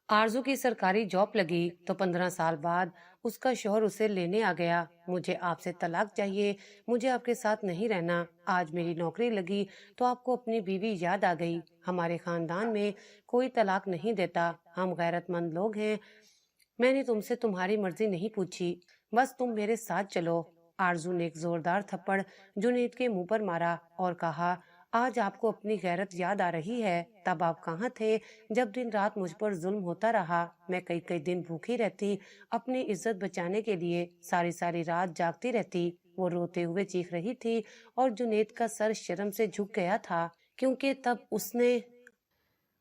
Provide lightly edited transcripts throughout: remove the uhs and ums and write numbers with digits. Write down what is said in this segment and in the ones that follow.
आरजू की सरकारी जॉब लगी तो 15 साल बाद उसका शौहर उसे लेने आ गया। मुझे आपसे तलाक चाहिए, मुझे आपके साथ नहीं रहना। आज मेरी नौकरी लगी तो आपको अपनी बीवी याद आ गई। हमारे खानदान में कोई तलाक नहीं देता, हम गैरतमंद लोग हैं। मैंने तुमसे तुम्हारी मर्जी नहीं पूछी, बस तुम मेरे साथ चलो। आरजू ने एक जोरदार थप्पड़ जुनैद के मुंह पर मारा और कहा, आज आपको अपनी गैरत याद आ रही है? तब आप कहाँ थे जब दिन रात मुझ पर जुल्म होता रहा? मैं कई कई दिन भूखी रहती, अपनी इज्जत बचाने के लिए सारी सारी रात जागती रहती। वो रोते हुए चीख रही थी और जुनैद का सर शर्म से झुक गया था, क्योंकि तब उसने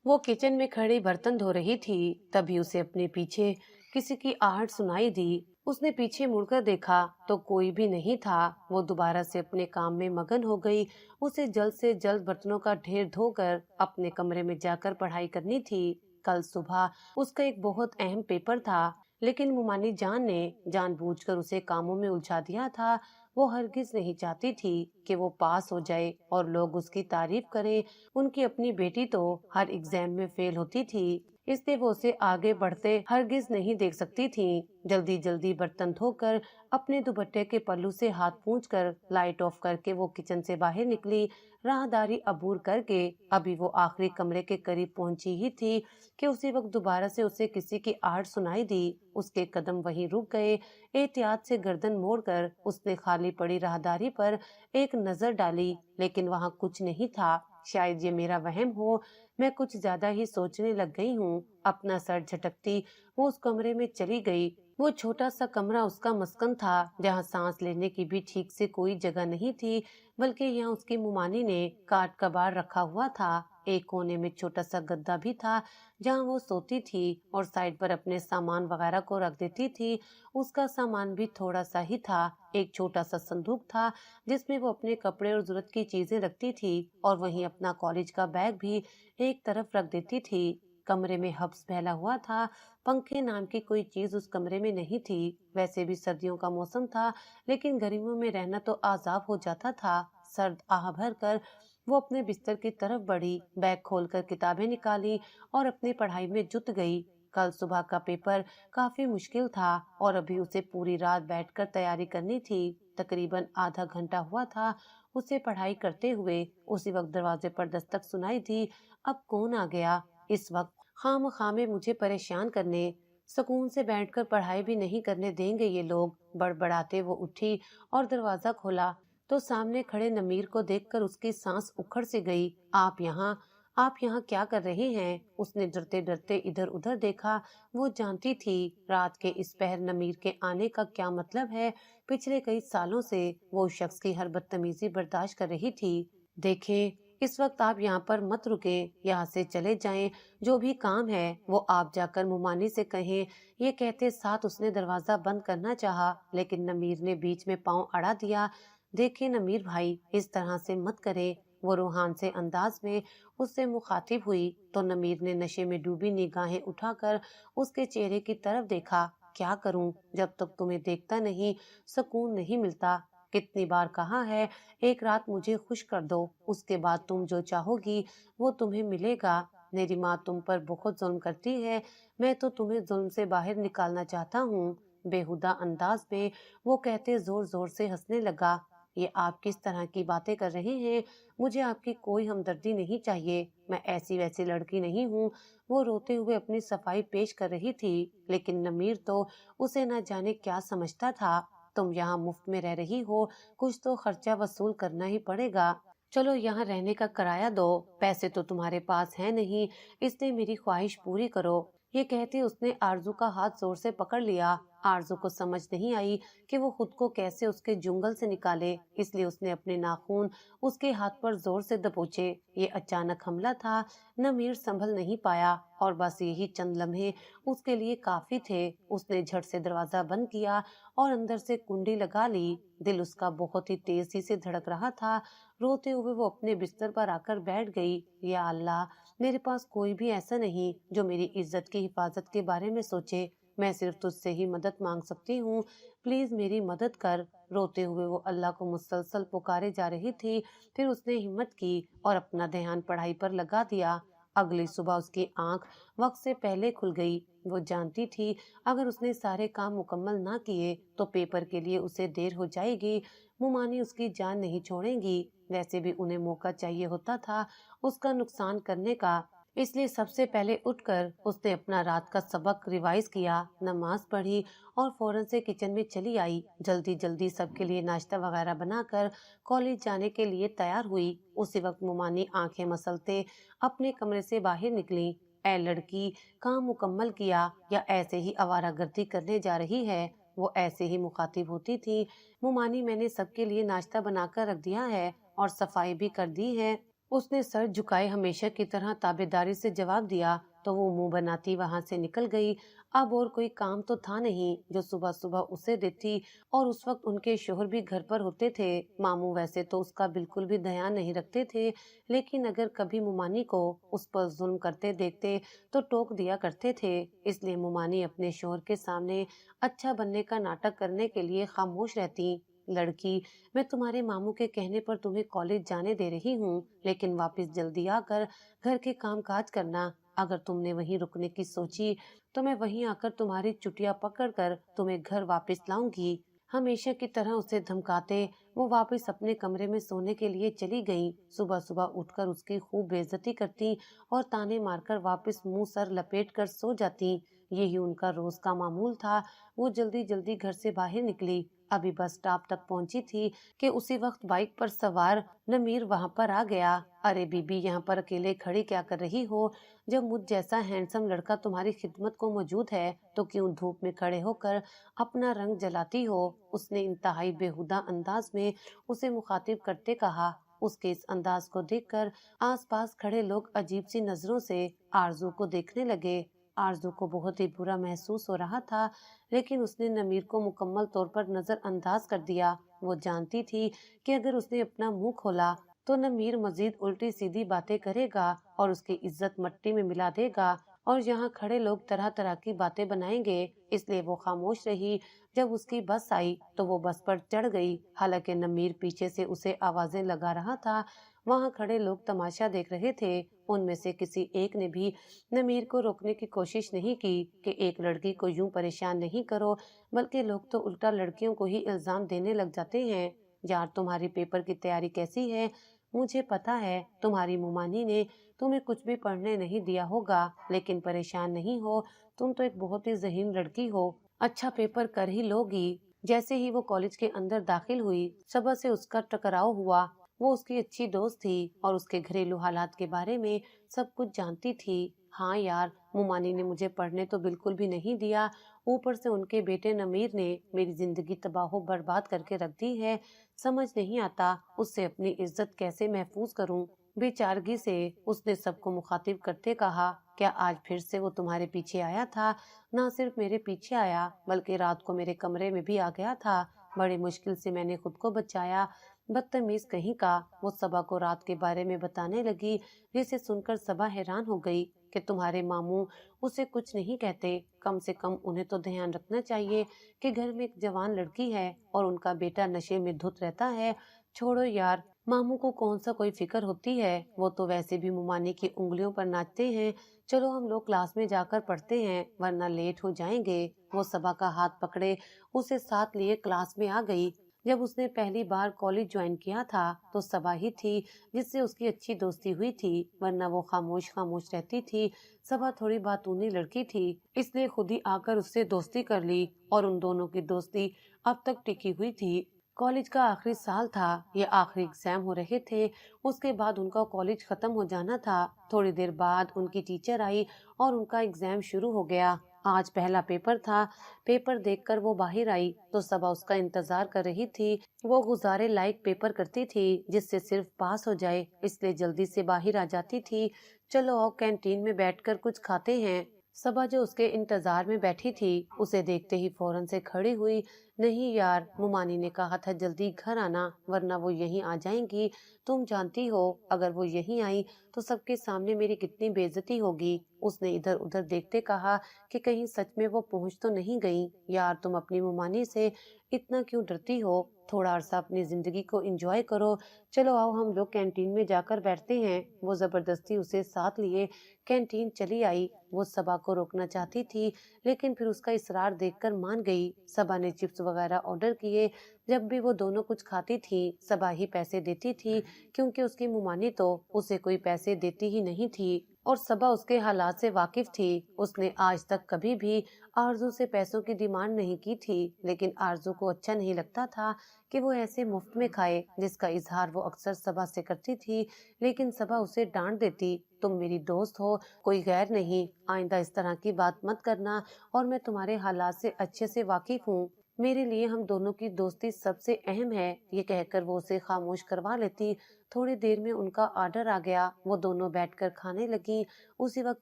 वो किचन में खड़ी बर्तन धो रही थी। तभी उसे अपने पीछे किसी की आहट सुनाई दी। उसने पीछे मुड़कर देखा तो कोई भी नहीं था। वो दोबारा से अपने काम में मगन हो गई। उसे जल्द से जल्द बर्तनों का ढेर धोकर अपने कमरे में जाकर पढ़ाई करनी थी। कल सुबह उसका एक बहुत अहम पेपर था, लेकिन मुमानी जान ने जानबूझकर उसे कामों में उलझा दिया था। वो हरगिज नहीं चाहती थी कि वो पास हो जाए और लोग उसकी तारीफ करें। उनकी अपनी बेटी तो हर एग्जाम में फेल होती थी, इसलिए वो उसे आगे बढ़ते हरगिज नहीं देख सकती थी। जल्दी जल्दी बर्तन धोकर अपने दुपट्टे के पल्लू से हाथ पोंछकर लाइट ऑफ करके वो किचन से बाहर निकली। राहदारी अबूर करके अभी वो आखिरी कमरे के करीब पहुंची ही थी कि उसी वक्त दोबारा से उसे किसी की आहट सुनाई दी। उसके कदम वहीं रुक गए। एहतियात से गर्दन मोड़कर उसने खाली पड़ी राहदारी पर एक नजर डाली, लेकिन वहां कुछ नहीं था। शायद ये मेरा वहम हो, मैं कुछ ज्यादा ही सोचने लग गई हूँ। अपना सर झटकती वो उस कमरे में चली गई। वो छोटा सा कमरा उसका मस्कन था, जहाँ सांस लेने की भी ठीक से कोई जगह नहीं थी, बल्कि यहाँ उसकी मुमानी ने काट कबाड़ रखा हुआ था। एक कोने में छोटा सा गद्दा भी था, जहाँ वो सोती थी और साइड पर अपने सामान वगैरह को रख देती थी। उसका सामान भी थोड़ा सा ही था। एक छोटा सा संदूक था जिसमें वो अपने कपड़े और जरूरत की चीजें रखती थी, और वहीं अपना कॉलेज का बैग भी एक तरफ रख देती थी। कमरे में हब्स फैला हुआ था। पंखे नाम की कोई चीज उस कमरे में नहीं थी। वैसे भी सर्दियों का मौसम था, लेकिन गर्मियों में रहना तो आजाब हो जाता था। सर्द आह भर कर वो अपने बिस्तर की तरफ बढ़ी, बैग खोलकर किताबें निकाली और अपनी पढ़ाई में जुट गई। कल सुबह का पेपर काफी मुश्किल था और अभी उसे पूरी रात बैठकर तैयारी करनी थी। तकरीबन आधा घंटा हुआ था उसे पढ़ाई करते हुए। उसी वक्त दरवाजे पर दस्तक सुनाई दी। अब कौन आ गया इस वक्त? खामखा में मुझे परेशान करने, सुकून से बैठकर पढ़ाई भी नहीं करने देंगे ये लोग। बड़बड़ाते वो उठी और दरवाजा खोला तो सामने खड़े नमीर को देखकर उसकी सांस उखड़ सी गई। आप यहाँ क्या कर रहे हैं? उसने डरते डरते इधर उधर देखा। वो जानती थी रात के इस पहर नमीर के आने का क्या मतलब है। पिछले कई सालों से वो उस शख्स की हर बदतमीजी बर्दाश्त कर रही थी। देखें, इस वक्त आप यहाँ पर मत रुके, यहाँ से चले जाएं। जो भी काम है वो आप जाकर मुमानी से कहें। ये कहते साथ उसने दरवाजा बंद करना चाहा, लेकिन नमीर ने बीच में पांव अड़ा दिया। देखे नमीर भाई, इस तरह से मत करें। वो रूहान से अंदाज में उससे मुखातिब हुई तो नमीर ने नशे में डूबी निगाहें उठाकर उसके चेहरे की तरफ देखा। क्या करूं, जब तक तुम्हें देखता नहीं सुकून नहीं मिलता। कितनी बार कहा है, एक रात मुझे खुश कर दो, उसके बाद तुम जो चाहोगी वो तुम्हें मिलेगा। मेरी माँ तुम पर बहुत जुल्म करती है, मैं तो तुम्हें जुल्म से बाहर निकालना चाहता हूँ। बेहुदा अंदाज में वो कहते जोर जोर से हंसने लगा। ये आप किस तरह की बातें कर रहे हैं? मुझे आपकी कोई हमदर्दी नहीं चाहिए, मैं ऐसी वैसी लड़की नहीं हूँ। वो रोते हुए अपनी सफाई पेश कर रही थी, लेकिन नमीर तो उसे न जाने क्या समझता था। तुम यहाँ मुफ्त में रह रही हो, कुछ तो खर्चा वसूल करना ही पड़ेगा। चलो यहाँ रहने का किराया दो, पैसे तो तुम्हारे पास है नहीं, इसलिए मेरी ख्वाहिश पूरी करो। ये कहते उसने आरजू का हाथ जोर से पकड़ लिया। आरजू को समझ नहीं आई कि वो खुद को कैसे उसके जुंगल से निकाले, इसलिए उसने अपने नाखून उसके हाथ पर जोर से दबोचे। ये अचानक हमला था, नमीर संभल नहीं पाया और बस यही चंद लम्हे उसके लिए काफी थे। उसने झट से दरवाजा बंद किया और अंदर से कुंडी लगा ली। दिल उसका बहुत ही तेजी से धड़क रहा था। रोते हुए वो अपने बिस्तर पर आकर बैठ गई। या अल्लाह, मेरे पास कोई भी ऐसा नहीं जो मेरी इज्जत की हिफाजत के बारे में सोचे। मैं सिर्फ तुझसे ही मदद मांग सकती हूँ, प्लीज मेरी मदद कर। रोते हुए वो अल्लाह को मुसलसल पुकारे जा रही थी। फिर उसने हिम्मत की और अपना ध्यान पढ़ाई पर लगा दिया। अगली सुबह उसकी आंख वक्त से पहले खुल गई। वो जानती थी अगर उसने सारे काम मुकम्मल ना किए तो पेपर के लिए उसे देर हो जाएगी। मुमानी उसकी जान नहीं छोड़ेंगी। वैसे भी उन्हें मौका चाहिए होता था उसका नुकसान करने का। इसलिए सबसे पहले उठकर उसने अपना रात का सबक रिवाइज किया, नमाज पढ़ी और फौरन से किचन में चली आई। जल्दी जल्दी सबके लिए नाश्ता वगैरह बनाकर कॉलेज जाने के लिए तैयार हुई। उसी वक्त मुमानी आंखें मसलते अपने कमरे से बाहर निकली। ए लड़की, काम मुकम्मल किया या ऐसे ही आवारागर्दी करने जा रही है? वो ऐसे ही मुखातिब होती थी। मुमानी, मैंने सबके लिए नाश्ता बनाकर रख दिया है और सफाई भी कर दी है। उसने सर झुकाए हमेशा की तरह ताबेदारी से जवाब दिया तो वो मुंह बनाती वहां से निकल गई। अब और कोई काम तो था नहीं जो सुबह सुबह उसे देती, और उस वक्त उनके शोहर भी घर पर होते थे। मामू वैसे तो उसका बिल्कुल भी ध्यान नहीं रखते थे, लेकिन अगर कभी मुमानी को उस पर जुल्म करते देखते तो टोक दिया करते थे। इसलिए मुमानी अपने शोहर के सामने अच्छा बनने का नाटक करने के लिए खामोश रहती। लड़की, मैं तुम्हारे मामू के कहने पर तुम्हें कॉलेज जाने दे रही हूँ, लेकिन वापस जल्दी आकर घर के काम काज करना। अगर तुमने वहीं रुकने की सोची तो मैं वहीं आकर तुम्हारी चुटिया पकड़कर तुम्हें घर वापस लाऊंगी। हमेशा की तरह उसे धमकाते वो वापस अपने कमरे में सोने के लिए चली गई। सुबह सुबह उठकर उसकी खूब बेइज्जती करती और ताने मारकर वापस मुंह सर लपेट कर सो जाती। यही उनका रोज का मामूल था। वो जल्दी जल्दी घर से बाहर निकली। अभी बस स्टॉप तक पहुंची थी कि उसी वक्त बाइक पर सवार नमीर वहां पर आ गया। अरे बीबी, यहाँ पर अकेले खड़ी क्या कर रही हो? जब मुझ जैसा हैंडसम लड़का तुम्हारी खिदमत को मौजूद है तो क्यों धूप में खड़े होकर अपना रंग जलाती हो? उसने इंतहाई बेहुदा अंदाज में उसे मुखातिब करते कहा। उसके इस अंदाज को देखकर आसपास खड़े लोग अजीब सी नजरों से आरजू को देखने लगे। आरजू को बहुत ही बुरा महसूस हो रहा था, लेकिन उसने नमीर को मुकम्मल तौर पर नजरअंदाज कर दिया। वो जानती थी कि अगर उसने अपना मुंह खोला तो नमीर मजीद उल्टी सीधी बातें करेगा और उसकी इज्जत मट्टी में मिला देगा, और यहाँ खड़े लोग तरह तरह की बातें बनाएंगे। इसलिए वो खामोश रही। जब उसकी बस आई तो वो बस पर चढ़ गई। हालांकि नमीर पीछे से उसे आवाजें लगा रहा था। वहाँ खड़े लोग तमाशा देख रहे थे। उनमें से किसी एक ने भी नमीर को रोकने की कोशिश नहीं की कि एक लड़की को यूं परेशान नहीं करो, बल्कि लोग तो उल्टा लड़कियों को ही इल्जाम देने लग जाते हैं। यार, तुम्हारी पेपर की तैयारी कैसी है? मुझे पता है तुम्हारी मुमानी ने तुम्हें कुछ भी पढ़ने नहीं दिया होगा, लेकिन परेशान नहीं हो। तुम तो एक बहुत ही ज़हीन लड़की हो, अच्छा पेपर कर ही लोगी। जैसे ही वो कॉलेज के अंदर दाखिल हुई, सुबह से उसका टकराव हुआ। वो उसकी अच्छी दोस्त थी और उसके घरेलू हालात के बारे में सब कुछ जानती थी। हाँ यार, मुमानी ने मुझे पढ़ने तो बिल्कुल भी नहीं दिया। ऊपर से उनके बेटे नमीर ने मेरी जिंदगी तबाह बर्बाद करके रख दी है। समझ नहीं आता उससे अपनी इज्जत कैसे महफूज करूं। बेचारगी से उसने सबको मुखातिब करते कहा, क्या आज फिर से वो तुम्हारे पीछे आया था? ना सिर्फ मेरे पीछे आया, बल्कि रात को मेरे कमरे में भी आ गया था। बड़ी मुश्किल से मैंने खुद को बचाया। बदतमीज कहीं का। वो सबा को रात के बारे में बताने लगी, जिसे सुनकर सबा हैरान हो गई कि तुम्हारे मामू उसे कुछ नहीं कहते। कम से कम उन्हें तो ध्यान रखना चाहिए कि घर में एक जवान लड़की है और उनका बेटा नशे में धुत रहता है। छोड़ो यार, मामू को कौन सा कोई फिक्र होती है? वो तो वैसे भी मुमानी की उंगलियों पर नाचते हैं। चलो हम लोग क्लास में जाकर पढ़ते हैं, वरना लेट हो जाएंगे। वो सबा का हाथ पकड़े उसे साथ लिए क्लास में आ गई। जब उसने पहली बार कॉलेज ज्वाइन किया था तो सबा ही थी जिससे उसकी अच्छी दोस्ती हुई थी, वरना वो खामोश खामोश रहती थी। सबा थोड़ी बातूनी लड़की थी, इसलिए खुद ही आकर उससे दोस्ती कर ली और उन दोनों की दोस्ती अब तक टिकी हुई थी। कॉलेज का आखिरी साल था, ये आखिरी एग्जाम हो रहे थे। उसके बाद उनका कॉलेज खत्म हो जाना था। थोड़ी देर बाद उनकी टीचर आई और उनका एग्जाम शुरू हो गया। आज पहला पेपर था। पेपर देखकर वो बाहर आई तो सबा उसका इंतजार कर रही थी। वो गुजारे लायक पेपर करती थी जिससे सिर्फ पास हो जाए, इसलिए जल्दी से बाहर आ जाती थी। चलो आओ कैंटीन में बैठकर कुछ खाते हैं। सबा जो उसके इंतजार में बैठी थी उसे देखते ही फौरन से खड़ी हुई। नहीं यार, मुमानी ने कहा था जल्दी घर आना, वरना वो यहीं आ जाएंगी। तुम जानती हो अगर वो यहीं आई तो सबके सामने मेरी कितनी बेइज्जती होगी। उसने इधर उधर देखते कहा कि कहीं सच में वो पहुंच तो नहीं गई। यार तुम अपनी मुमानी से इतना क्यों डरती हो? थोड़ा अरसा अपनी जिंदगी को एंजॉय करो। चलो आओ हम लोग कैंटीन में जाकर बैठते हैं। वो जबरदस्ती उसे साथ लिए कैंटीन चली आई। वो सबा को रोकना चाहती थी लेकिन फिर उसका इसरार देखकर मान गई। सबा ने चिप्स वगैरह ऑर्डर किए। जब भी वो दोनों कुछ खाती थी सबा ही पैसे देती थी, क्योंकि उसकी मुमानी तो उसे कोई पैसे देती ही नहीं थी और सबा उसके हालात से वाकिफ थी। उसने आज तक कभी भी आरजू से पैसों की डिमांड नहीं की थी, लेकिन आरजू को अच्छा नहीं लगता था कि वो ऐसे मुफ्त में खाए, जिसका इजहार वो अक्सर सबा से करती थी। लेकिन सबा उसे डांट देती, तुम मेरी दोस्त हो, कोई गैर नहीं, आइंदा इस तरह की बात मत करना और मैं तुम्हारे हालात से अच्छे से वाकिफ हूँ। मेरे लिए हम दोनों की दोस्ती सबसे अहम है। ये कहकर वो उसे खामोश करवा लेती। थोड़ी देर में उनका ऑर्डर आ गया। वो दोनों बैठकर खाने लगी। उसी वक्त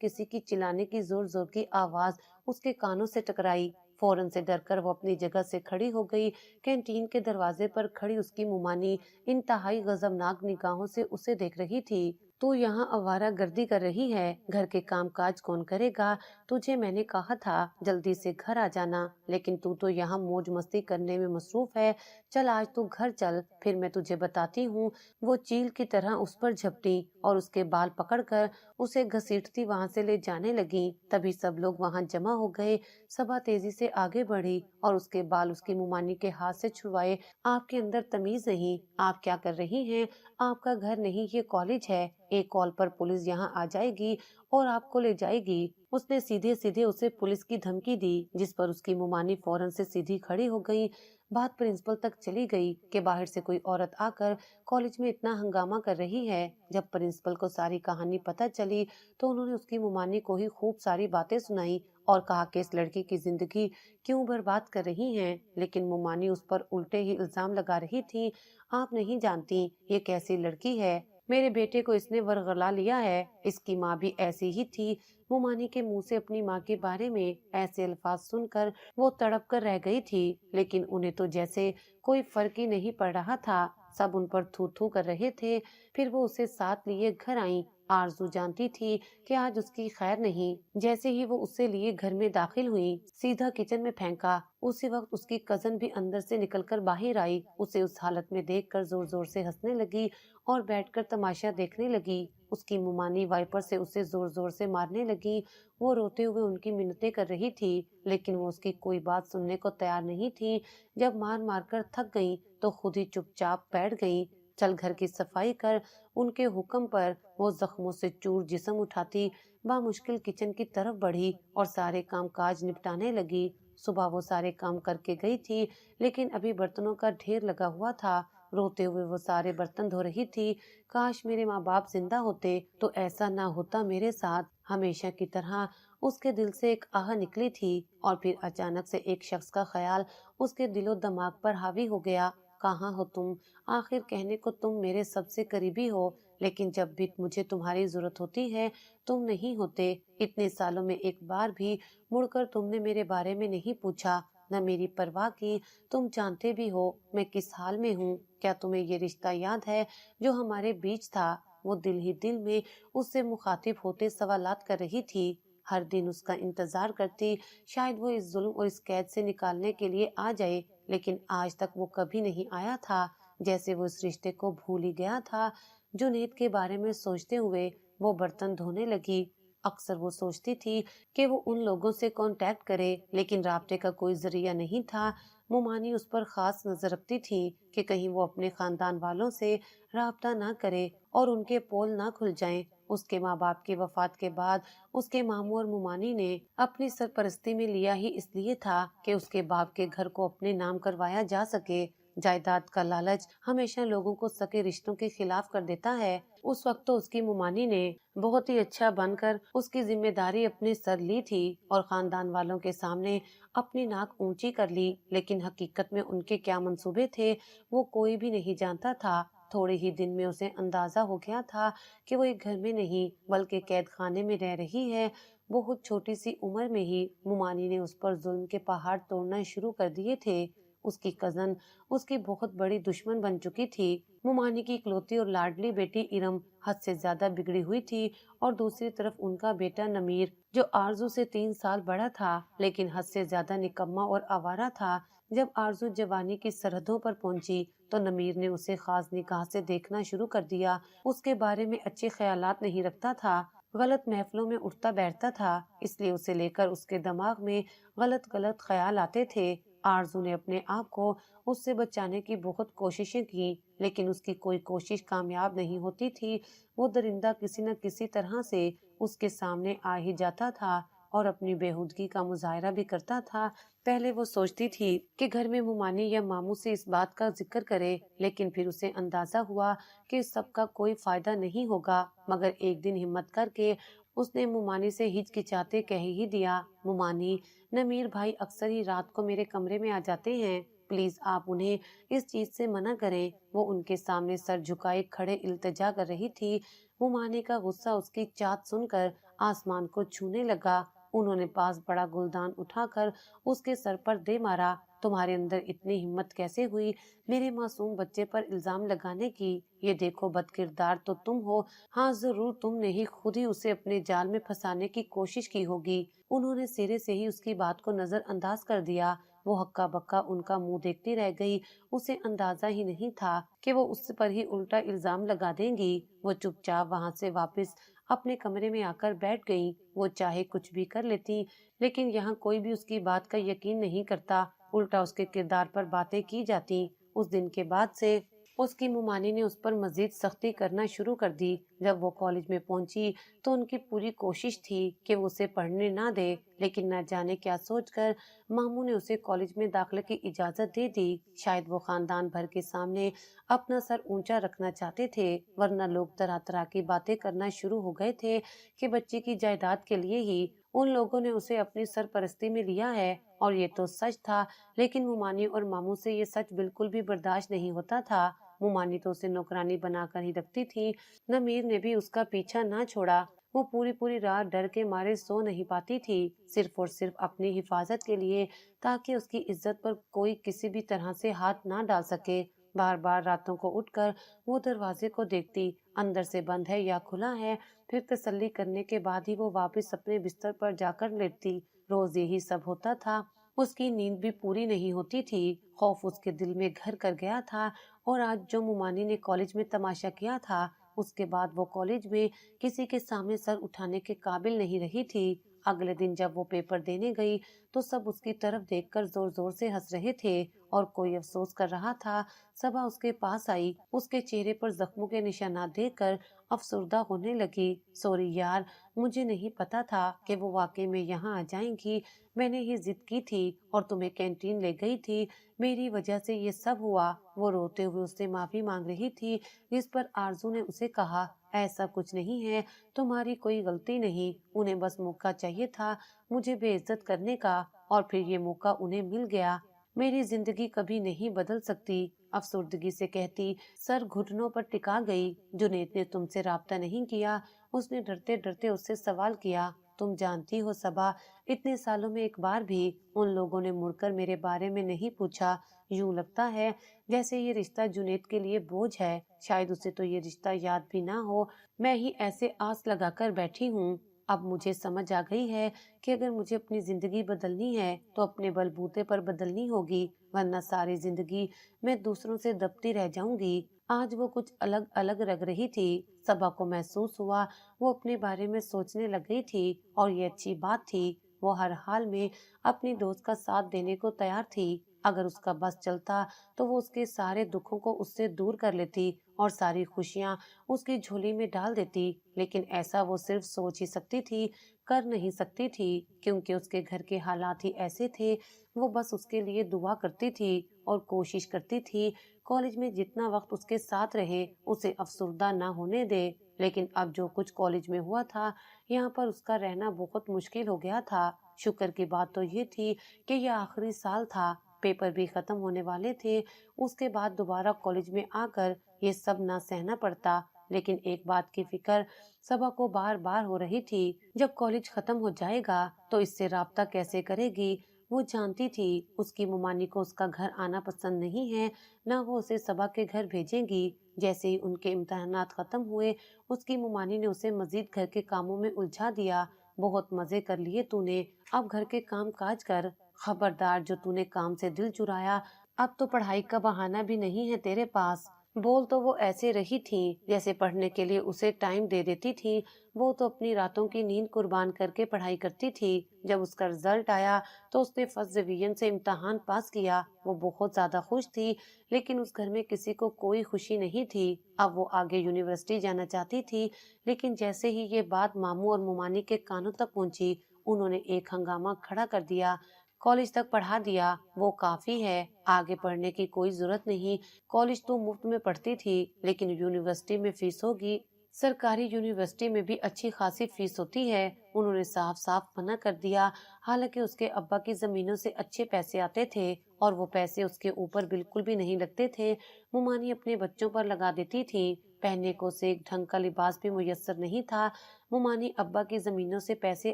किसी की चिल्लाने की जोर जोर की आवाज उसके कानों से टकराई। फौरन से डरकर वो अपनी जगह से खड़ी हो गई। कैंटीन के दरवाजे पर खड़ी उसकी मुमानी इंतहाई गजबनाक निगाहों से उसे देख रही थी। तू यहाँ आवारा गर्दी कर रही है, घर के काम काज कौन करेगा? तुझे मैंने कहा था जल्दी से घर आ जाना, लेकिन तू तो यहाँ मौज मस्ती करने में मसरूफ है। चल आज तू घर चल, फिर मैं तुझे बताती हूँ। वो चील की तरह उस पर झपटी और उसके बाल पकड़कर उसे घसीटती वहां से ले जाने लगी। तभी सब लोग वहां जमा हो गए। सबा तेजी से आगे बढ़ी और उसके बाल उसकी मुमानी के हाथ से छुड़वाए। आपके अंदर तमीज नहीं, आप क्या कर रही हैं? आपका घर नहीं, ये कॉलेज है। एक कॉल पर पुलिस यहाँ आ जाएगी और आपको ले जाएगी। उसने सीधे सीधे उसे पुलिस की धमकी दी, जिस पर उसकी मुमानी फौरन से सीधी खड़ी हो गई। बात प्रिंसिपल तक चली गई कि बाहर से कोई औरत आकर कॉलेज में इतना हंगामा कर रही है। जब प्रिंसिपल को सारी कहानी पता चली तो उन्होंने उसकी मुमानी को ही खूब सारी बातें सुनाई और कहा कि इस लड़की की जिंदगी क्यों बर्बाद कर रही हैं। लेकिन मुमानी उस पर उल्टे ही इल्जाम लगा रही थी। आप नहीं जानती ये कैसी लड़की है, मेरे बेटे को इसने वरगला लिया है, इसकी माँ भी ऐसी ही थी। मुमानी के मुंह से अपनी माँ के बारे में ऐसे अल्फाज सुनकर वो तड़प कर रह गई थी, लेकिन उन्हें तो जैसे कोई फर्क ही नहीं पड़ रहा था। सब उन पर थू थू कर रहे थे। फिर वो उसे साथ लिए घर आई। आरजू जानती थी कि आज उसकी खैर नहीं। जैसे ही वो उसे लिए घर में दाखिल हुई, सीधा किचन में फेंका। उसी वक्त उसकी कजन भी अंदर से निकलकर बाहर आई। उसे उस हालत में देखकर जोर जोर से हंसने लगी और बैठकर तमाशा देखने लगी। उसकी मुमानी वाइपर से उसे जोर जोर से मारने लगी। वो रोते हुए उनकी मिन्नतें कर रही थी, लेकिन वो उसकी कोई बात सुनने को तैयार नहीं थी। जब मार मार कर थक गई तो खुद ही चुपचाप बैठ गई। चल घर की सफाई कर। उनके हुक्म पर वो जख्मों से चूर जिस्म उठाती बामुश्किल किचन की तरफ बढ़ी और सारे काम काज निपटाने लगी। सुबह वो सारे काम करके गई थी, लेकिन अभी बर्तनों का ढेर लगा हुआ था। रोते हुए वो सारे बर्तन धो रही थी। काश मेरे माँ बाप जिंदा होते तो ऐसा ना होता मेरे साथ। हमेशा की तरह उसके दिल से एक आह निकली थी और फिर अचानक से एक शख्स का ख्याल उसके दिलो दिमाग पर हावी हो गया। कहाँ हो तुम? आखिर कहने को तुम मेरे सबसे करीबी हो, लेकिन जब भी मुझे तुम्हारी जरूरत होती है तुम नहीं होते। इतने सालों में एक बार भी मुड़कर तुमने मेरे बारे में नहीं पूछा, न मेरी परवाह की। तुम जानते भी हो मैं किस हाल में हूँ। क्या तुम्हें ये रिश्ता याद है जो हमारे बीच था? वो दिल ही दिल में उससे मुखातिब होते सवालात कर रही थी। हर दिन उसका इंतजार करती, शायद वो इस जुल्म और इस कैद से निकालने के लिए आ जाए, लेकिन आज तक वो कभी नहीं आया था। जैसे वो इस रिश्ते को भूल ही गया था। जुनैद के बारे में सोचते हुए वो बर्तन धोने लगी। अक्सर वो सोचती थी कि वो उन लोगों से कांटेक्ट करे, लेकिन राब्ते का कोई जरिया नहीं था। मुमानी उस पर खास नजर रखती थी कि कहीं वो अपने खानदान वालों से राब्ता ना करे और उनके पोल ना खुल जाएं। उसके माँ बाप की वफात के बाद उसके मामू और मुमानी ने अपनी सरपरस्ती में लिया ही इसलिए था कि उसके बाप के घर को अपने नाम करवाया जा सके। जायदाद का लालच हमेशा लोगों को सके रिश्तों के खिलाफ कर देता है। उस वक्त तो उसकी मुमानी ने बहुत ही अच्छा बनकर उसकी जिम्मेदारी अपने सर ली थी और खानदान वालों के सामने अपनी नाक ऊंची कर ली, लेकिन हकीकत में उनके क्या मंसूबे थे वो कोई भी नहीं जानता था। थोड़े ही दिन में उसे अंदाजा हो गया था कि वो एक घर में नहीं बल्कि कैद खाने में रह रही है। बहुत छोटी सी उम्र में ही मुमानी ने उस पर जुल्म के पहाड़ तोड़ना शुरू कर दिए थे। اس کی کزن उसकी बहुत बड़ी दुश्मन बन चुकी थी। मुमानी की इकलौती और लाडली बेटी इरम हद से ज्यादा बिगड़ी हुई थी और दूसरी तरफ उनका बेटा नमीर जो आरजू से 3 साल बड़ा था लेकिन हद से ज्यादा निकम्मा और आवारा था। जब आरजू जवानी की सरहदों पर पहुंची तो नमीर ने उसे खास निगाह से देखना शुरू कर दिया। उसके बारे में अच्छे ख्यालात नहीं रखता था, गलत महफिलों में उठता बैठता था, इसलिए उसे लेकर उसके दिमाग में गलत गलत ख्याल आते थे। आरजू ने अपने आप को उससे बचाने की बहुत कोशिशें की लेकिन उसकी कोई कोशिश कामयाब नहीं होती थी। वो दरिंदा किसी न किसी तरह से उसके सामने आ ही जाता था और अपनी बेहूदगी का मुजाहरा भी करता था। पहले वो सोचती थी कि घर में मुमानी या मामू से इस बात का जिक्र करे, लेकिन फिर उसे अंदाजा हुआ कि इस सब का कोई फायदा नहीं होगा। मगर एक दिन हिम्मत करके उसने मुमानी से हिचकिचाते कह ही दिया, मुमानी, नमीर भाई अक्सर ही रात को मेरे कमरे में आ जाते हैं, प्लीज आप उन्हें इस चीज से मना करें। वो उनके सामने सर झुकाए खड़े इल्तिजा कर रही थी। मुमानी का गुस्सा उसकी चाट सुनकर आसमान को छूने लगा। उन्होंने पास बड़ा गुलदान उठाकर उसके सर पर दे मारा। तुम्हारे अंदर इतनी हिम्मत कैसे हुई मेरे मासूम बच्चे पर इल्जाम लगाने की? ये देखो बदकिरदार तो तुम हो। हाँ जरूर तुमने ही खुद ही उसे अपने जाल में फंसाने की कोशिश की होगी। उन्होंने सिरे से ही उसकी बात को नजरअंदाज कर दिया। वो हक्का बक्का उनका मुंह देखती रह गई। उसे अंदाजा ही नहीं था कि वो उस पर ही उल्टा इल्जाम लगा देंगी। वो चुपचाप वहां से वापस अपने कमरे में आकर बैठ गई। वो चाहे कुछ भी कर लेती लेकिन यहाँ कोई भी उसकी बात का यकीन नहीं करता, उल्टा उसके किरदार पर बातें की जाती। उस दिन के बाद से उसकी मुमानी ने उस पर मजीद सख्ती करना शुरू कर दी। जब वो कॉलेज में पहुंची तो उनकी पूरी कोशिश थी कि वो उसे पढ़ने ना दे, लेकिन न जाने क्या सोचकर मामू ने उसे कॉलेज में दाखिले की इजाजत दे दी। शायद वो खानदान भर के सामने अपना सर ऊंचा रखना चाहते थे, वरना लोग तरह तरह की बातें करना शुरू हो गए थे कि बच्चे की जायदाद के लिए ही उन लोगों ने उसे अपनी सरपरस्ती में लिया है। और ये तो सच था, लेकिन मुमानी और मामू से ये सच बिल्कुल भी बर्दाश्त नहीं होता था। मुमानी तो उसे नौकरानी बनाकर ही रखती थी। नमीर ने भी उसका पीछा ना छोड़ा। वो पूरी पूरी रात डर के मारे सो नहीं पाती थी, सिर्फ और सिर्फ अपनी हिफाजत के लिए, ताकि उसकी इज्जत पर कोई किसी भी तरह से हाथ ना डाल सके। बार बार रातों को उठकर वो दरवाजे को देखती, अंदर से बंद है या खुला है। फिर तसल्ली करने के बाद ही वो वापस अपने बिस्तर पर जाकर लेटती। रोज यही सब होता था। उसकी नींद भी पूरी नहीं होती थी। खौफ उसके दिल में घर कर गया था। और आज जो मुमानी ने कॉलेज में तमाशा किया था, उसके बाद वो कॉलेज में किसी के सामने सर उठाने के काबिल नहीं रही थी। अगले दिन जब वो पेपर देने गई तो सब उसकी तरफ देखकर जोर जोर से हंस रहे थे और कोई अफसोस कर रहा था। सबा उसके पास आई, उसके चेहरे पर जख्मों के निशानात देखकर अफसुर्दा होने लगी। सॉरी यार, मुझे नहीं पता था कि वो वाकई में यहाँ आ जाएंगी। मैंने ही जिद की थी और तुम्हें कैंटीन ले गई थी, मेरी वजह से ये सब हुआ। वो रोते हुए उससे माफी मांग रही थी, जिस पर आरजू ने उसे कहा, ऐसा कुछ नहीं है, तुम्हारी कोई गलती नहीं, उन्हें बस मौका चाहिए था मुझे बेइज्जत करने का, और फिर ये मौका उन्हें मिल गया। मेरी जिंदगी कभी नहीं बदल सकती, अफसुर्दगी से कहती, सर घुटनों पर टिका गई। जुनैद ने तुमसे राब्ता नहीं किया? उसने डरते डरते उससे सवाल किया। तुम जानती हो सबा, इतने सालों में एक बार भी उन लोगों ने मुड़कर मेरे बारे में नहीं पूछा। यूं लगता है जैसे ये रिश्ता जुनैद के लिए बोझ है। शायद उसे तो ये रिश्ता याद भी ना हो। मैं ही ऐसे आस लगाकर बैठी हूँ। अब मुझे समझ आ गई है कि अगर मुझे अपनी जिंदगी बदलनी है तो अपने बलबूते पर बदलनी होगी, वरना सारी जिंदगी मैं दूसरों से दबती रह जाऊंगी। आज वो कुछ अलग अलग लग रही थी। सबा को महसूस हुआ वो अपने बारे में सोचने लग गई थी, और ये अच्छी बात थी। वो हर हाल में अपनी दोस्त का साथ देने को तैयार थी। अगर उसका बस चलता तो वो उसके सारे दुखों को उससे दूर कर लेती और सारी खुशियां उसकी झोली में डाल देती। लेकिन ऐसा वो सिर्फ सोच ही सकती थी, कर नहीं सकती थी, क्योंकि उसके घर के हालात ही ऐसे थे। वो बस उसके लिए दुआ करती थी और कोशिश करती थी कॉलेज में जितना वक्त उसके साथ रहे उसे अफसुर्दा ना होने दे। लेकिन अब जो कुछ कॉलेज में हुआ था, यहाँ पर उसका रहना बहुत मुश्किल हो गया था। शुक्र की बात तो ये थी कि यह आखिरी साल था, पेपर भी खत्म होने वाले थे। उसके बाद दोबारा कॉलेज में आकर ये सब ना सहना पड़ता। लेकिन एक बात की फिक्र सबा को बार बार हो रही थी, जब कॉलेज खत्म हो जाएगा तो इससे राब्ता कैसे करेगी। وہ جانتی تھی اس کی ممانی کو اس کا گھر آنا پسند نہیں ہے، نہ وہ اسے صبا کے گھر بھیجیں گی۔ جیسے ہی ان کے امتحانات ختم ہوئے، اس کی ممانی نے اسے مزید گھر کے کاموں میں الجھا دیا۔ بہت مزے کر لیے تو نے، اب گھر کے کام کاج کر۔ خبردار، جو تو نے کام سے دل چرایا، اب تو پڑھائی کا بہانہ بھی نہیں ہے تیرے پاس۔ بول تو وہ ایسے رہی تھی جیسے پڑھنے کے لیے اسے ٹائم دے دیتی تھی۔ وہ تو اپنی راتوں کی نیند قربان کر کے پڑھائی کرتی تھی۔ جب اس کا رزلٹ آیا تو اس نے فرسٹ ڈویژن سے امتحان پاس کیا۔ وہ بہت زیادہ خوش تھی، لیکن اس گھر میں کسی کو کوئی خوشی نہیں تھی۔ اب وہ آگے یونیورسٹی جانا چاہتی تھی، لیکن جیسے ہی یہ بات ماموں اور ممانی کے کانوں تک پہنچی، انہوں نے ایک ہنگامہ کھڑا کر دیا۔ کالج تک پڑھا دیا، وہ کافی ہے، آگے پڑھنے کی کوئی ضرورت نہیں۔ کالج تو مفت میں پڑھتی تھی، لیکن یونیورسٹی میں فیس ہوگی۔ سرکاری یونیورسٹی میں بھی اچھی خاصی فیس ہوتی ہے۔ انہوں نے صاف صاف منع کر دیا۔ حالانکہ اس کے ابا کی زمینوں سے اچھے پیسے آتے تھے اور وہ پیسے اس کے اوپر بالکل بھی نہیں لگتے تھے۔ ممانی اپنے بچوں پر لگا دیتی تھی۔ پہننے کو سے ایک ڈھنگ کا لباس بھی میسر نہیں تھا۔ ممانی، ابا کی زمینوں سے پیسے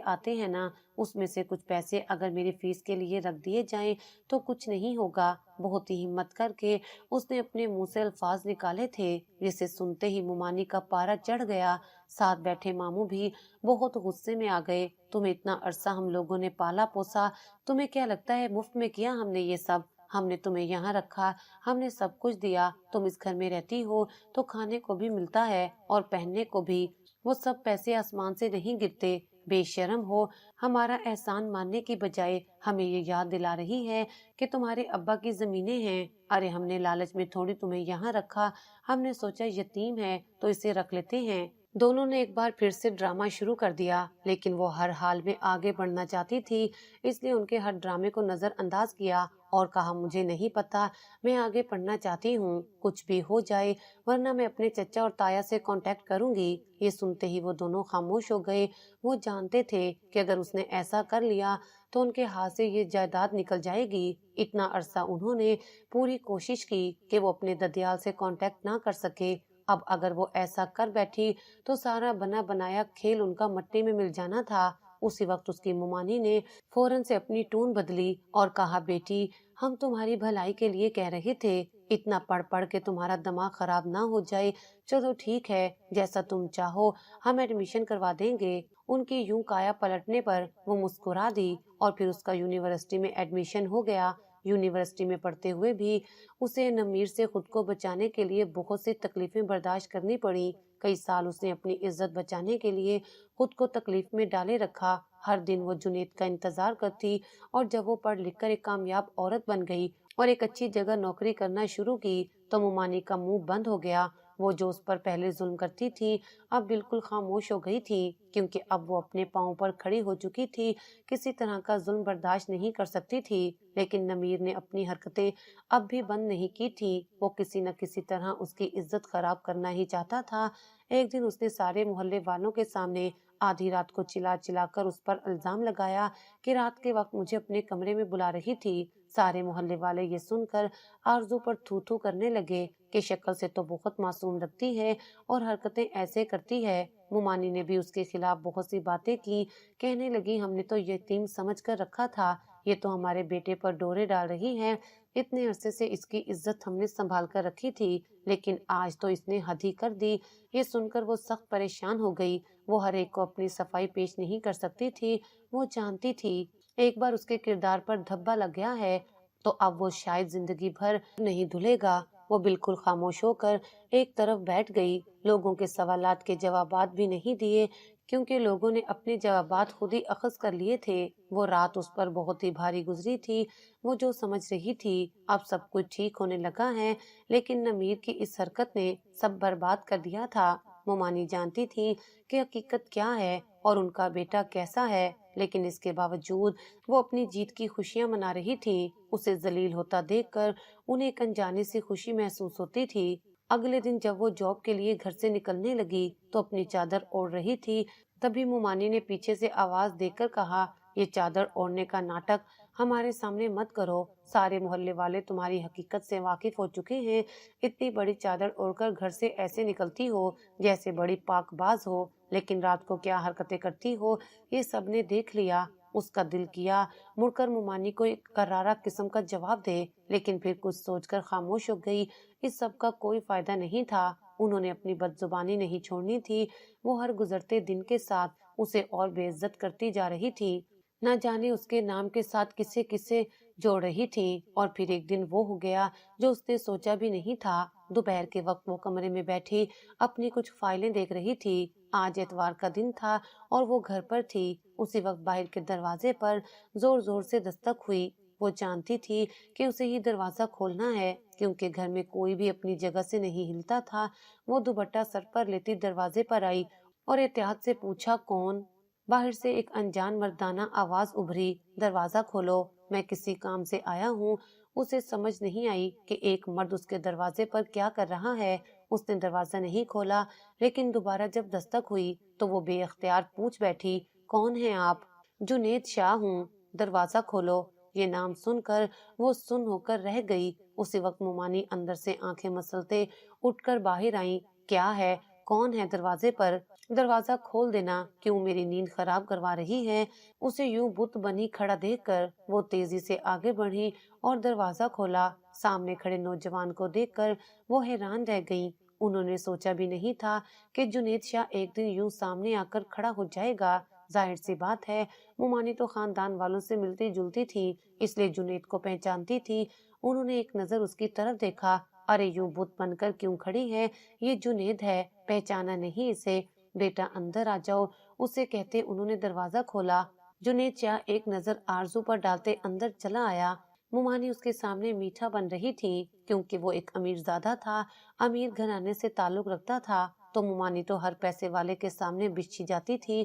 آتے ہیں نا، اس میں سے کچھ پیسے اگر میری فیس کے لیے رکھ دیے جائیں تو کچھ نہیں ہوگا۔ بہت ہی ہمت کر کے اس نے اپنے منہ سے الفاظ نکالے تھے، جسے سنتے ہی ممانی کا پارا چڑھ گیا۔ ساتھ بیٹھے ماموں بھی بہت غصے میں آ گئے۔ تمہیں اتنا عرصہ ہم لوگوں نے پالا پوسا، تمہیں کیا لگتا ہے مفت میں کیا ہم نے یہ سب؟ ہم نے تمہیں یہاں رکھا، ہم نے سب کچھ دیا، تم اس گھر میں رہتی ہو تو کھانے کو بھی ملتا ہے اور پہننے کو بھی۔ وہ سب پیسے آسمان سے نہیں گرتے۔ بے شرم ہو، ہمارا احسان ماننے کی بجائے ہمیں یہ یاد دلا رہی ہے کہ تمہارے ابا کی زمینیں ہیں۔ ارے ہم نے لالچ میں تھوڑی تمہیں یہاں رکھا، ہم نے سوچا یتیم ہے تو اسے رکھ لیتے ہیں۔ دونوں نے ایک بار پھر سے ڈرامہ شروع کر دیا، لیکن وہ ہر حال میں آگے بڑھنا چاہتی تھی، اس لیے ان کے ہر ڈرامے کو نظر انداز کیا اور کہا مجھے نہیں پتا، میں آگے پڑھنا چاہتی ہوں، کچھ بھی ہو جائے، ورنہ میں اپنے چچا اور تایا سے کانٹیکٹ کروں گی۔ یہ سنتے ہی وہ دونوں خاموش ہو گئے۔ وہ جانتے تھے کہ اگر اس نے ایسا کر لیا تو ان کے ہاتھ سے یہ جائیداد نکل جائے گی۔ اتنا عرصہ انہوں نے پوری کوشش کی کہ وہ اپنے ددیال سے کانٹیکٹ نہ کر سکے۔ اب اگر وہ ایسا کر بیٹھی تو سارا بنا بنایا کھیل ان کا مٹی میں مل جانا تھا۔ اسی وقت اس کی ممانی نے فوراً سے اپنی ٹون بدلی اور کہا بیٹی، ہم تمہاری بھلائی کے لیے کہہ رہے تھے، اتنا پڑھ پڑھ کے تمہارا دماغ خراب نہ ہو جائے۔ چلو ٹھیک ہے، جیسا تم چاہو، ہم ایڈمیشن کروا دیں گے۔ ان کی یوں کایا پلٹنے پر وہ مسکرا دی اور پھر اس کا یونیورسٹی میں ایڈمیشن ہو گیا۔ یونیورسٹی میں پڑھتے ہوئے بھی اسے نمیر سے خود کو بچانے کے لیے بہت سی تکلیفیں برداشت کرنی پڑی۔ کئی سال اس نے اپنی عزت بچانے کے لیے خود کو تکلیف میں ڈالے رکھا۔ ہر دن وہ جنید کا انتظار کرتی اور جب وہ پڑھ لکھ کر ایک کامیاب عورت بن گئی اور ایک اچھی جگہ نوکری کرنا شروع کی تو ممانی کا منہ بند ہو گیا۔ وہ جو اس پر پہلے ظلم کرتی تھی اب بالکل خاموش ہو گئی تھی، کیونکہ اب وہ اپنے پاؤں پر کھڑی ہو چکی تھی، کسی طرح کا ظلم برداشت نہیں کر سکتی تھی۔ لیکن نمیر نے اپنی حرکتیں اب بھی بند نہیں کی تھی، وہ کسی نہ کسی طرح اس کی عزت خراب کرنا ہی چاہتا تھا۔ ایک دن اس نے سارے محلے والوں کے سامنے آدھی رات کو چلا چلا کر اس پر الزام لگایا کہ رات کے وقت مجھے اپنے کمرے میں بلا رہی تھی۔ سارے محلے والے یہ سن کر آرزو پر تھو تھو کرنے لگے کہ شکل سے تو بہت معصوم لگتی ہے اور حرکتیں ایسے کرتی ہے۔ ممانی نے بھی اس کے خلاف بہت سی باتیں کی، کہنے لگی ہم نے تو یتیم سمجھ کر رکھا تھا، یہ تو ہمارے بیٹے پر ڈورے ڈال رہی ہے، اتنے عرصے سے اس کی عزت ہم نے سنبھال کر رکھی تھی، لیکن آج تو اس نے حد ہی کر دی۔ یہ سن کر وہ سخت پریشان ہو گئی۔ وہ ہر ایک کو اپنی صفائی پیش نہیں کر سکتی تھی۔ وہ جانتی تھی ایک بار اس کے کردار پر دھبا لگ گیا ہے تو اب وہ شاید زندگی بھر نہیں دھلے گا۔ وہ بالکل خاموش ہو کر ایک طرف بیٹھ گئی، لوگوں کے سوالات کے جوابات بھی نہیں دیے، کیونکہ لوگوں نے اپنے جوابات خود ہی اخذ کر لیے تھے۔ وہ رات اس پر بہت ہی بھاری گزری تھی۔ وہ جو سمجھ رہی تھی اب سب کچھ ٹھیک ہونے لگا ہے، لیکن نمیر کی اس حرکت نے سب برباد کر دیا تھا۔ ممانی جانتی تھی کہ حقیقت کیا ہے اور ان کا بیٹا کیسا ہے، لیکن اس کے باوجود وہ اپنی جیت کی خوشیاں منا رہی تھی۔ اسے ذلیل ہوتا دیکھ کر انہیں ایک انجانی سی خوشی محسوس ہوتی تھی۔ اگلے دن جب وہ جاب کے لیے گھر سے نکلنے لگی تو اپنی چادر اوڑھ رہی تھی، تبھی ممانی نے پیچھے سے آواز دے کر کہا، یہ چادر اوڑھنے کا ناٹک ہمارے سامنے مت کرو، سارے محلے والے تمہاری حقیقت سے واقف ہو چکے ہیں۔ اتنی بڑی چادر اوڑھ کر گھر سے ایسے نکلتی ہو جیسے بڑی پاک باز ہو، لیکن رات کو کیا حرکتیں کرتی ہو یہ سب نے دیکھ لیا۔ اس کا دل کیا مڑ کر مومانی کو ایک کرارا قسم کا جواب دے، لیکن پھر کچھ سوچ کر خاموش ہو گئی۔ اس سب کا کوئی فائدہ نہیں تھا، انہوں نے اپنی بد زبانی نہیں چھوڑنی تھی۔ وہ ہر گزرتے دن کے ساتھ اسے اور بے عزت کرتی جا رہی تھی، نہ جانے اس کے نام کے ساتھ کسے کسے جوڑ رہی تھی۔ اور پھر ایک دن وہ ہو گیا جو اس نے سوچا بھی نہیں تھا۔ دوپہر کے وقت وہ کمرے میں بیٹھی اپنی کچھ فائلیں دیکھ رہی تھی۔ آج اتوار کا دن تھا اور وہ گھر پر تھی۔ اسی وقت باہر کے دروازے پر زور زور سے دستک ہوئی۔ وہ جانتی تھی کہ اسے ہی دروازہ کھولنا ہے، کیونکہ گھر میں کوئی بھی اپنی جگہ سے نہیں ہلتا تھا۔ وہ دوپٹہ سر پر لیتی دروازے پر آئی اور احتیاط سے پوچھا، کون؟ باہر سے ایک انجان مردانہ آواز ابھری، دروازہ کھولو، میں کسی کام سے آیا ہوں۔ اسے سمجھ نہیں آئی کہ ایک مرد اس کے دروازے پر کیا کر رہا ہے۔ اس نے دروازہ نہیں کھولا، لیکن دوبارہ جب دستک ہوئی تو وہ بے اختیار پوچھ بیٹھی، کون ہیں آپ؟ جنید شاہ ہوں، دروازہ کھولو۔ یہ نام سن کر وہ سن ہو کر رہ گئی۔ اسی وقت مومانی اندر سے آنکھیں مسلتے اٹھ کر باہر آئیں۔ کیا ہے؟ کون ہے دروازے پر؟ دروازہ کھول دینا، کیوں میری نیند خراب کروا رہی ہے؟ اسے یوں بت بنی کھڑا دیکھ کر وہ تیزی سے آگے بڑھی اور دروازہ کھولا۔ سامنے کھڑے نوجوان کو دیکھ کر وہ حیران رہ گئیں۔ انہوں نے سوچا بھی نہیں تھا کہ جنید شاہ ایک دن یوں سامنے آ کر کھڑا ہو جائے گا۔ ظاہر سی بات ہے، مومانی تو خاندان والوں سے ملتی جلتی تھی، اس لیے جنید کو پہچانتی تھی۔ انہوں نے ایک نظر اس کی طرف دیکھا، ارے یوں بت بن کر کیوں کھڑی ہے؟ یہ جنید ہے، پہچانا نہیں اسے؟ بیٹا اندر آ جاؤ، اسے کہتے انہوں نے دروازہ کھولا۔ جنید شاہ ایک نظر آرزو پر ڈالتے اندر چلا آیا۔ مومانی اس کے سامنے میٹھا بن رہی تھی، کیونکہ وہ ایک امیر زادہ تھا، امیر گھرانے سے تعلق رکھتا تھا، تو مومانی تو ہر پیسے والے کے سامنے بچھی جاتی تھی۔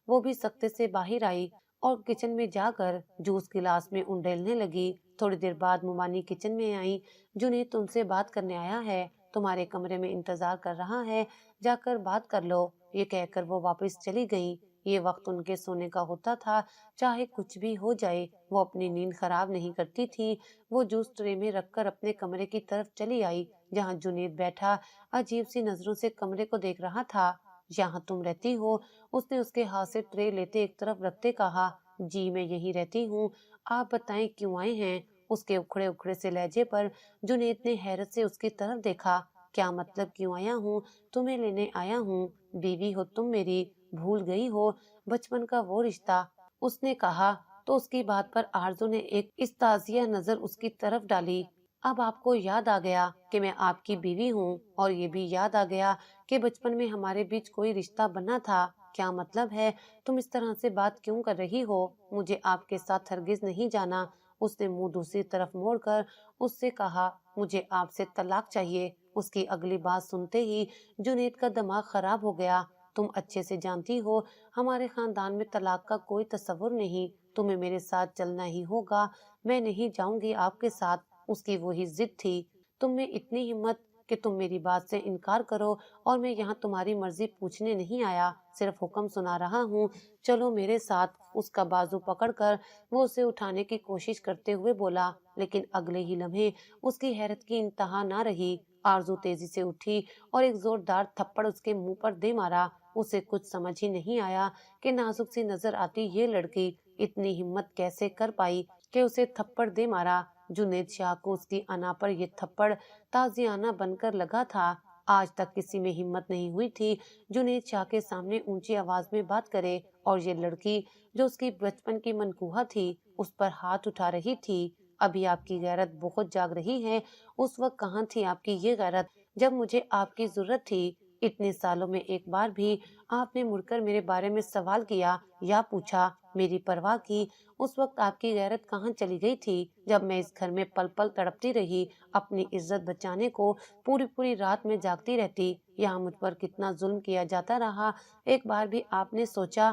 وہ بھی سکتے سے باہر آئی اور کچن میں جا کر جوس گلاس میں انڈیلنے لگی۔ تھوڑی دیر بعد مومانی کچن میں آئی۔ جنید تم سے بات کرنے آیا ہے، تمہارے کمرے میں انتظار کر رہا ہے، جا کر بات کر لو۔ یہ کہہ کر وہ واپس چلی گئی۔ یہ وقت ان کے سونے کا ہوتا تھا، چاہے کچھ بھی ہو جائے وہ اپنی نیند خراب نہیں کرتی تھی۔ وہ جوس ٹرے میں رکھ کر اپنے کمرے کی طرف چلی آئی، جہاں جنید بیٹھا عجیب سی نظروں سے کمرے کو دیکھ رہا تھا۔ یہاں تم رہتی ہو؟ اس نے اس کے ہاتھ سے ٹرے لیتے ایک طرف رکھتے کہا۔ جی میں یہی رہتی ہوں، آپ بتائیں کیوں آئے ہیں؟ اس کے اکھڑے اکھڑے سے لہجے پر جنید نے حیرت سے اس کی طرف دیکھا۔ کیا مطلب کیوں آیا ہوں؟ تمہیں لینے آیا ہوں، بیوی ہو تم میری، بھول گئی ہو بچپن کا وہ رشتہ؟ اس نے کہا تو اس کی بات پر آرزو نے ایک استازیہ نظر اس کی طرف ڈالی۔ اب آپ کو یاد آ گیا کہ میں آپ کی بیوی ہوں، اور یہ بھی یاد آ گیا کہ بچپن میں ہمارے بیچ کوئی رشتہ بنا تھا۔ کیا مطلب ہے؟ تم اس طرح سے بات کیوں کر رہی ہو؟ مجھے آپ کے ساتھ ہرگز نہیں جانا۔ اس نے منہ دوسری طرف موڑ کر اس سے کہا، مجھے آپ سے طلاق چاہیے۔ اس کی اگلی بات سنتے ہی جنید کا دماغ خراب ہو گیا۔ تم اچھے سے جانتی ہو ہمارے خاندان میں طلاق کا کوئی تصور نہیں، تمہیں میرے ساتھ چلنا ہی ہوگا۔ میں نہیں جاؤں گی آپ کے ساتھ۔ اس کی وہی ضد تھی، تم میں اتنی ہمت کہ تم میری بات سے انکار کرو، اور میں یہاں تمہاری مرضی پوچھنے نہیں آیا، صرف حکم سنا رہا ہوں، چلو میرے ساتھ۔ اس کا بازو پکڑ کر وہ اسے اٹھانے کی کوشش کرتے ہوئے بولا، لیکن اگلے ہی لمحے اس کی حیرت کی انتہا نہ رہی۔ آرزو تیزی سے اٹھی اور ایک زوردار تھپڑ اس کے منہ پر دے مارا۔ اسے کچھ سمجھ ہی نہیں آیا کہ نازک سی نظر آتی یہ لڑکی اتنی ہمت کیسے کر پائی کہ اسے تھپڑ دے مارا۔ جنید شاہ کو اس کی انا پر یہ تھپڑ تازیانہ بن کر لگا تھا۔ آج تک کسی میں ہمت نہیں ہوئی تھی جنید شاہ کے سامنے اونچی آواز میں بات کرے، اور یہ لڑکی جو اس کی بچپن کی منکوہا تھی اس پر ہاتھ اٹھا رہی تھی۔ ابھی آپ کی غیرت بہت جاگ رہی ہے۔ اس وقت کہاں تھی آپ کی یہ غیرت جب مجھے آپ کی ضرورت تھی؟ اتنے سالوں میں ایک بار بھی آپ نے مڑ کر میرے بارے میں سوال کیا یا پوچھا، میری پرواہ کی؟ اس وقت آپ کی غیرت کہاں چلی گئی تھی جب میں اس گھر میں پل پل تڑپتی رہی، اپنی عزت بچانے کو پوری پوری رات میں جاگتی رہتی؟ یہاں مجھ پر کتنا ظلم کیا جاتا رہا، ایک بار بھی آپ نے سوچا؟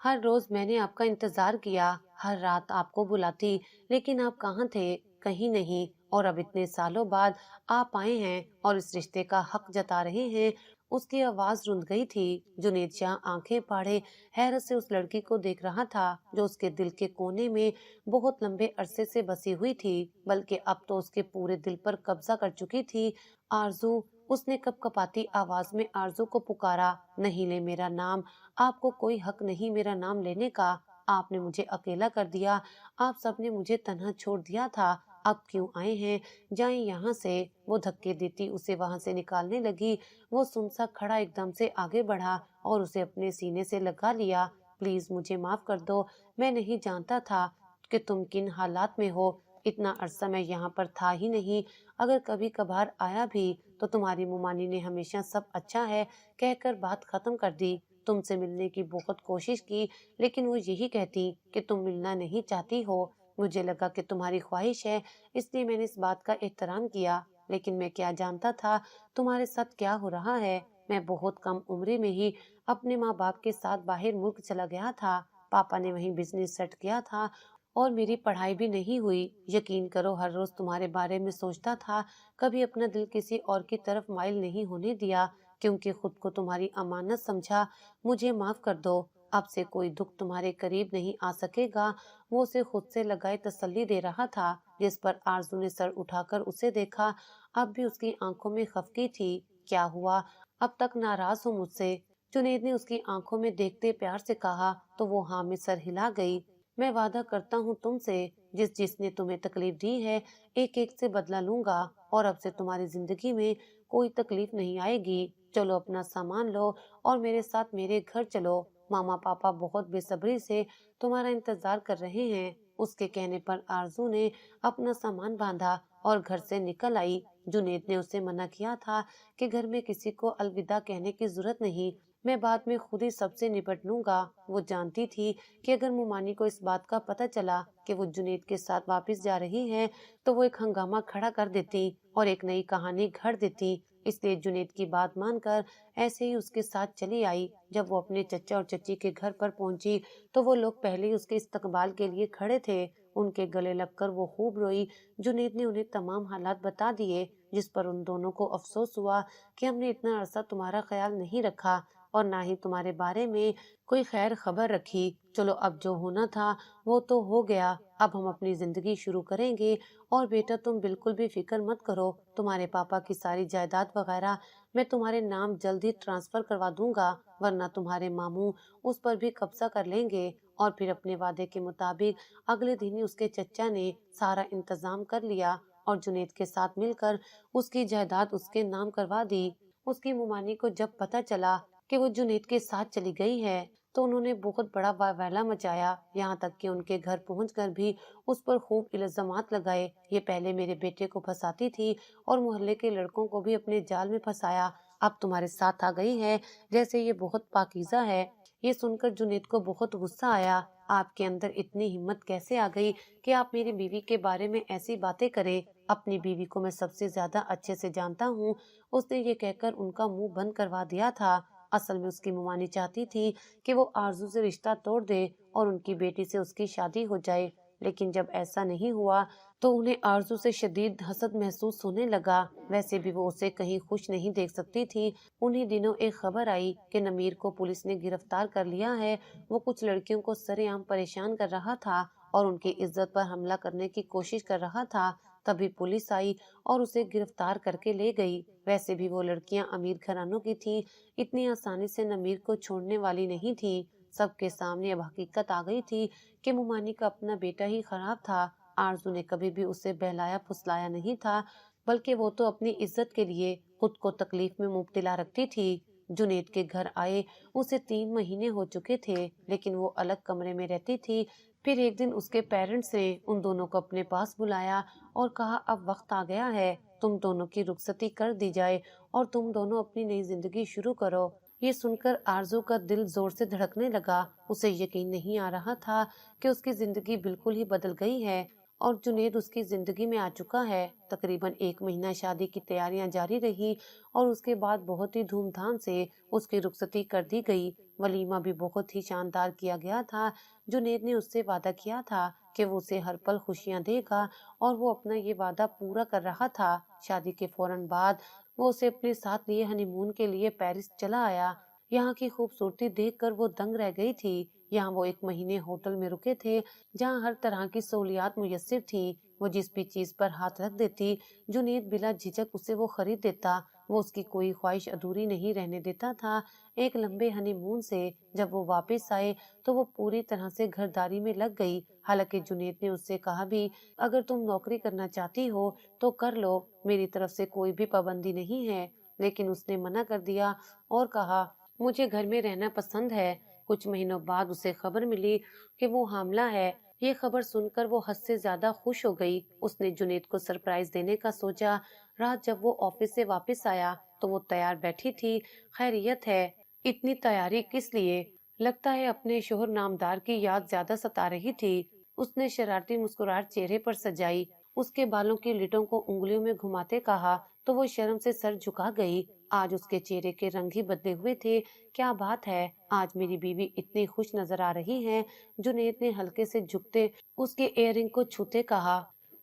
ہر روز میں نے آپ کا انتظار کیا، ہر رات آپ کو بلاتی، لیکن آپ کہاں تھے؟ کہیں نہیں۔ اور اب اتنے سالوں بعد آپ آئے ہیں اور اس رشتے کا حق جتا رہے ہیں۔ اس کی آواز رند گئی تھی۔ جنید شاہ آنکھیں پھاڑے حیرت سے اس لڑکی کو دیکھ رہا تھا جو اس کے دل کے کونے میں بہت لمبے عرصے سے بسی ہوئی تھی، بلکہ اب تو اس کے پورے دل پر قبضہ کر چکی تھی۔ آرزو، اس نے کپ کپاتی آواز میں آرزو کو پکارا، نہیں لے میرا نام، آپ کو کوئی حق نہیں میرا نام لینے کا۔ آپ نے مجھے اکیلا کر دیا، آپ سب نے مجھے تنہا چھوڑ دیا تھا، اب کیوں آئے ہیں؟ جائیں یہاں سے۔ وہ دھکے دیتی اسے وہاں سے نکالنے لگی۔ وہ سنسا کھڑا ایک دم سے آگے بڑھا اور اسے اپنے سینے سے لگا لیا۔ پلیز مجھے معاف کر دو، میں نہیں جانتا تھا کہ تم کن حالات میں ہو، اتنا عرصہ میں یہاں پر تھا ہی نہیں، اگر کبھی کبھار آیا بھی تو تمہاری ممانی نے ہمیشہ سب اچھا ہے کہہ کر بات ختم کر دی۔ تم سے ملنے کی بہت کوشش کی لیکن وہ یہی کہتی کہ تم ملنا نہیں چاہتی ہو۔ مجھے لگا کہ تمہاری خواہش ہے، اس لیے میں نے اس بات کا احترام کیا، لیکن میں کیا جانتا تھا تمہارے ساتھ کیا ہو رہا ہے۔ میں بہت کم عمری میں ہی اپنے ماں باپ کے ساتھ باہر ملک چلا گیا تھا، پاپا نے وہیں بزنس سیٹ کیا تھا اور میری پڑھائی بھی نہیں ہوئی۔ یقین کرو ہر روز تمہارے بارے میں سوچتا تھا، کبھی اپنا دل کسی اور کی طرف مائل نہیں ہونے دیا کیونکہ خود کو تمہاری امانت سمجھا۔ مجھے معاف کر دو، اب سے کوئی دکھ تمہارے قریب نہیں آ سکے گا۔ وہ اسے خود سے لگائے تسلی دے رہا تھا، جس پر آرزو نے سر اٹھا کر اسے دیکھا۔ اب بھی اس کی آنکھوں میں خفگی تھی۔ کیا ہوا؟ اب تک ناراض ہو مجھ سے؟ جنید نے اس کی آنکھوں میں دیکھتے پیار سے کہا تو وہ ہاں میں سر ہلا گئی۔ میں وعدہ کرتا ہوں تم سے، جس جس نے تمہیں تکلیف دی ہے ایک ایک سے بدلہ لوں گا اور اب سے تمہاری زندگی میں کوئی تکلیف نہیں آئے گی۔ چلو اپنا سامان لو اور میرے ساتھ میرے گھر چلو، ماما پاپا بہت بے صبری سے تمہارا انتظار کر رہے ہیں۔ اس کے کہنے پر آرزو نے اپنا سامان باندھا اور گھر سے نکل آئی۔ جنید نے اسے منع کیا تھا کہ گھر میں کسی کو الوداع کہنے کی ضرورت نہیں، میں بعد میں خود ہی سب سے نپٹ لوں گا۔ وہ جانتی تھی کہ اگر مومانی کو اس بات کا پتہ چلا کہ وہ جنید کے ساتھ واپس جا رہی ہے تو وہ ایک ہنگامہ کھڑا کر دیتی اور ایک نئی کہانی گھڑ دیتی، اس لیے جنید کی بات مان کر ایسے ہی اس کے ساتھ چلی آئی۔ جب وہ اپنے چچا اور چچی کے گھر پر پہنچی تو وہ لوگ پہلے ہی اس کے استقبال کے لیے کھڑے تھے۔ ان کے گلے لگ کر وہ خوب روئی۔ جنید نے انہیں تمام حالات بتا دیے، جس پر ان دونوں کو افسوس ہوا کہ ہم نے اتنا عرصہ تمہارا خیال نہیں رکھا اور نہ ہی تمہارے بارے میں کوئی خیر خبر رکھی۔ چلو اب جو ہونا تھا وہ تو ہو گیا، اب ہم اپنی زندگی شروع کریں گے۔ اور بیٹا تم بالکل بھی فکر مت کرو، تمہارے پاپا کی ساری جائیداد وغیرہ میں تمہارے نام جلد ہی ٹرانسفر کروا دوں گا، ورنہ تمہارے ماموں اس پر بھی قبضہ کر لیں گے۔ اور پھر اپنے وعدے کے مطابق اگلے دن ہی اس کے چچا نے سارا انتظام کر لیا اور جنید کے ساتھ مل کر اس کی جائیداد اس کے نام کروا دی۔ اس کی ممانی کو جب پتہ چلا کہ وہ جنید کے ساتھ چلی گئی ہے تو انہوں نے بہت بڑا واویلا مچایا، یہاں تک کہ ان کے گھر پہنچ کر بھی اس پر خوب الزامات لگائے۔ یہ پہلے میرے بیٹے کو پھنساتی تھی اور محلے کے لڑکوں کو بھی اپنے جال میں پھنسایا، اب تمہارے ساتھ آ گئی ہے جیسے یہ بہت پاکیزہ ہے۔ یہ سن کر جنید کو بہت غصہ آیا۔ آپ کے اندر اتنی ہمت کیسے آ گئی کہ آپ میری بیوی کے بارے میں ایسی باتیں کریں؟ اپنی بیوی کو میں سب سے زیادہ اچھے سے جانتا ہوں، اس نے یہ کہہ کر ان کا منہ بند کروا دیا تھا۔ اصل میں اس کی ممانی چاہتی تھی کہ وہ آرزو سے رشتہ توڑ دے اور ان کی بیٹی سے اس کی شادی ہو جائے، لیکن جب ایسا نہیں ہوا تو انہیں آرزو سے شدید حسد محسوس ہونے لگا۔ ویسے بھی وہ اسے کہیں خوش نہیں دیکھ سکتی تھی۔ انہی دنوں ایک خبر آئی کہ نمیر کو پولیس نے گرفتار کر لیا ہے۔ وہ کچھ لڑکیوں کو سرے عام پریشان کر رہا تھا اور ان کی عزت پر حملہ کرنے کی کوشش کر رہا تھا، تبھی پولیس آئی اور اسے گرفتار کر کے لے گئی۔ ویسے بھی وہ لڑکیاں امیر گھرانوں کی تھیں، اتنی آسانی سے نمیر کو چھوڑنے والی نہیں تھی۔ سب کے سامنے اب حقیقت آ گئی تھی کہ مومانی کا اپنا بیٹا ہی خراب تھا۔ آرزو نے کبھی بھی اسے بہلایا پھسلایا نہیں تھا، بلکہ وہ تو اپنی عزت کے لیے خود کو تکلیف میں مبتلا رکھتی تھی۔ جنید کے گھر آئے اسے 3 مہینے ہو چکے تھے، لیکن وہ الگ کمرے میں رہتی تھی۔ پھر ایک دن اس کے پیرنٹس نے ان دونوں کو اپنے پاس بلایا اور کہا اب وقت آ گیا ہے تم دونوں کی رخصتی کر دی جائے اور تم دونوں اپنی نئی زندگی شروع کرو۔ یہ سن کر آرزو کا دل زور سے دھڑکنے لگا۔ اسے یقین نہیں آ رہا تھا کہ اس کی زندگی بالکل ہی بدل گئی ہے اور جنید اس کی زندگی میں آ چکا ہے۔ تقریباً 1 مہینہ شادی کی تیاریاں جاری رہی اور اس کے بعد بہت ہی دھوم دھام سے اس کی رخصتی کر دی گئی۔ ولیمہ بھی بہت ہی شاندار کیا گیا تھا۔ جنید نے اس سے وعدہ کیا تھا کہ وہ اسے ہر پل خوشیاں دے گا اور وہ اپنا یہ وعدہ پورا کر رہا تھا۔ شادی کے فوراً بعد وہ اسے اپنے ساتھ لیے ہنی مون کے لیے پیرس چلا آیا۔ یہاں کی خوبصورتی دیکھ کر وہ دنگ رہ گئی تھی۔ यहाँ वो 1 महीने होटल में रुके थे, जहाँ हर तरह की सहूलियात मुयस्सर थी। वो जिस भी चीज पर हाथ रख देती, जुनैद बिला झिझक उसे वो खरीद देता। वो उसकी कोई ख्वाहिश अधूरी नहीं रहने देता था। एक लंबे हनीमून से जब वो वापस आए तो वो पूरी तरह से घरदारी में लग गई। हालांकि जुनैद ने उससे कहा भी, अगर तुम नौकरी करना चाहती हो तो कर लो, मेरी तरफ से कोई भी पाबंदी नहीं है। लेकिन उसने मना कर दिया और कहा, मुझे घर में रहना पसंद है। कुछ महीनों बाद उसे खबर मिली कि वो हामला है। ये खबर सुनकर वो हद से ज्यादा खुश हो गई। उसने जुनैद को सरप्राइज देने का सोचा। रात जब वो ऑफिस से वापस आया तो वो तैयार बैठी थी। खैरियत है? इतनी तैयारी किस लिए? लगता है अपने शोहर नामदार की याद ज्यादा सता रही थी। उसने शरारती मुस्कुराहट चेहरे पर सजाई। उसके बालों की लिटों को उंगलियों में घुमाते कहा तो वो शर्म से सर झुका गई। आज उसके चेहरे के रंग ही बदले हुए थे। क्या बात है, आज मेरी बीवी इतनी खुश नजर आ रही है। जुनैद ने हल्के से झुकते उसके इयररिंग को छूते कहा।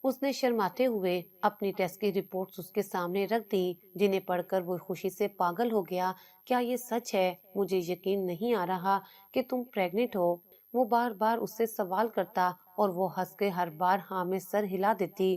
उसने शर्माते हुए अपनी टेस्ट की रिपोर्ट्स उसके सामने रख दी, जिन्हें पढ़कर वो खुशी से पागल हो गया। क्या ये सच है? मुझे यकीन नहीं आ रहा कि तुम प्रेग्नेंट हो। वो बार बार उससे सवाल करता और वो हंस के हर बार हाँ में सर हिला देती।